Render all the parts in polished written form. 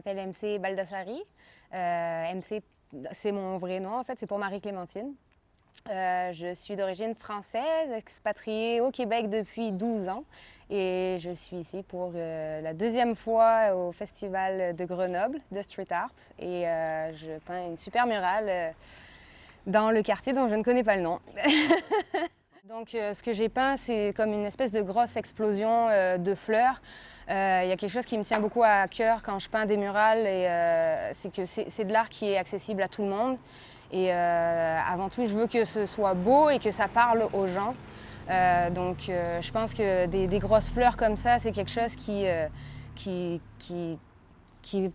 m'appelle MC Baldassari. MC, c'est mon vrai nom en fait, c'est pour Marie-Clémentine. Je suis d'origine française, expatriée au Québec depuis 12 ans et je suis ici pour la deuxième fois au Festival de Grenoble de Street Art et je peins une super murale dans le quartier dont je ne connais pas le nom. Donc ce que j'ai peint, c'est comme une espèce de grosse explosion de fleurs. Il y a quelque chose qui me tient beaucoup à cœur quand je peins des murales, et c'est que c'est de l'art qui est accessible à tout le monde. Et avant tout, je veux que ce soit beau et que ça parle aux gens. Donc je pense que des grosses fleurs comme ça, c'est quelque chose qui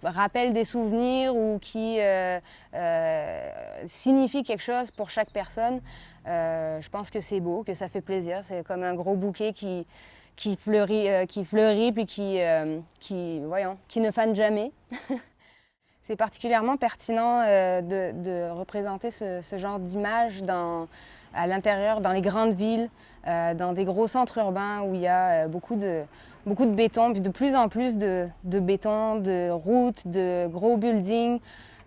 rappelle des souvenirs ou qui signifie quelque chose pour chaque personne. Je pense que c'est beau, que ça fait plaisir. C'est comme un gros bouquet qui fleurit puis qui ne fane jamais. C'est particulièrement pertinent de représenter ce genre d'image à l'intérieur, dans les grandes villes, dans des gros centres urbains où il y a beaucoup de béton, puis de plus en plus de béton, de routes, de gros buildings.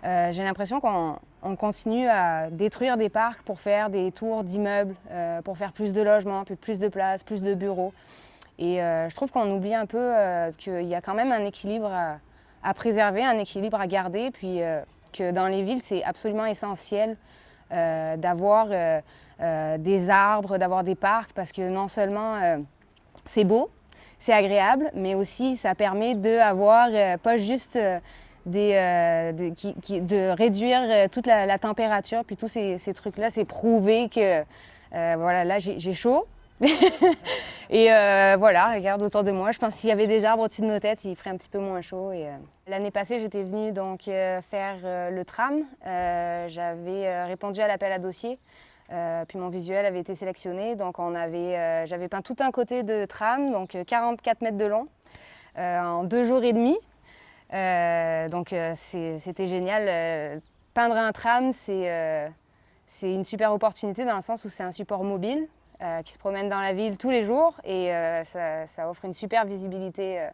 J'ai l'impression qu'on continue à détruire des parcs pour faire des tours d'immeubles, pour faire plus de logements, puis plus de places, plus de bureaux. Et je trouve qu'on oublie un peu qu'il y a quand même un équilibre à préserver, un équilibre à garder, puis que dans les villes, c'est absolument essentiel d'avoir des arbres, d'avoir des parcs, parce que non seulement c'est beau, c'est agréable, mais aussi ça permet d'avoir pas juste de réduire toute la température, puis tous ces trucs-là. C'est prouvé que, voilà, là j'ai chaud. Et voilà, regarde autour de moi. Je pense que s'il y avait des arbres au-dessus de nos têtes, il ferait un petit peu moins chaud. L'année passée, j'étais venue donc faire le tram. J'avais répondu à l'appel à dossier. Puis mon visuel avait été sélectionné. Donc j'avais peint tout un côté de tram, donc 44 mètres de long, en 2 jours et demi. Donc c'était génial. Peindre un tram, c'est une super opportunité dans le sens où c'est un support mobile qui se promène dans la ville tous les jours et ça offre une super visibilité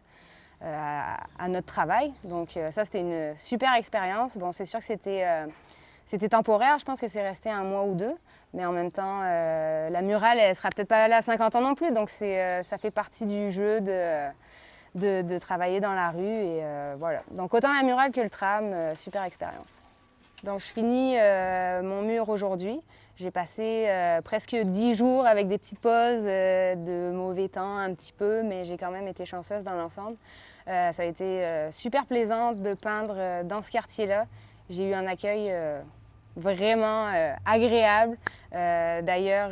à notre travail. Donc ça, c'était une super expérience. Bon, c'est sûr que c'était temporaire, je pense que c'est resté 1 mois ou 2, mais en même temps, la murale, elle sera peut-être pas là à 50 ans non plus, donc ça fait partie du jeu de travailler dans la rue et voilà. Donc autant la murale que le tram, super expérience. Donc je finis mon mur aujourd'hui. J'ai passé presque 10 jours avec des petites pauses, de mauvais temps un petit peu, mais j'ai quand même été chanceuse dans l'ensemble. Ça a été super plaisant de peindre dans ce quartier-là. J'ai eu un accueil vraiment agréable. D'ailleurs,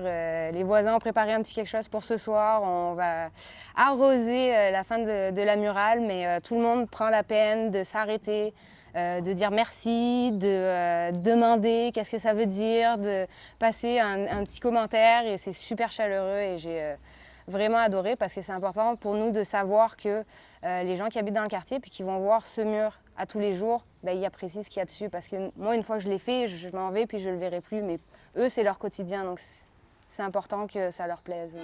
les voisins ont préparé un petit quelque chose pour ce soir. On va arroser la fin de la murale, mais tout le monde prend la peine de s'arrêter, de dire merci, de demander qu'est-ce que ça veut dire, de passer un petit commentaire et c'est super chaleureux et j'ai vraiment adoré parce que c'est important pour nous de savoir que les gens qui habitent dans le quartier puis qui vont voir ce mur à tous les jours, ben, ils apprécient ce qu'il y a dessus parce que moi, une fois que je l'ai fait, je m'en vais puis je le verrai plus, mais eux, c'est leur quotidien donc c'est important que ça leur plaise.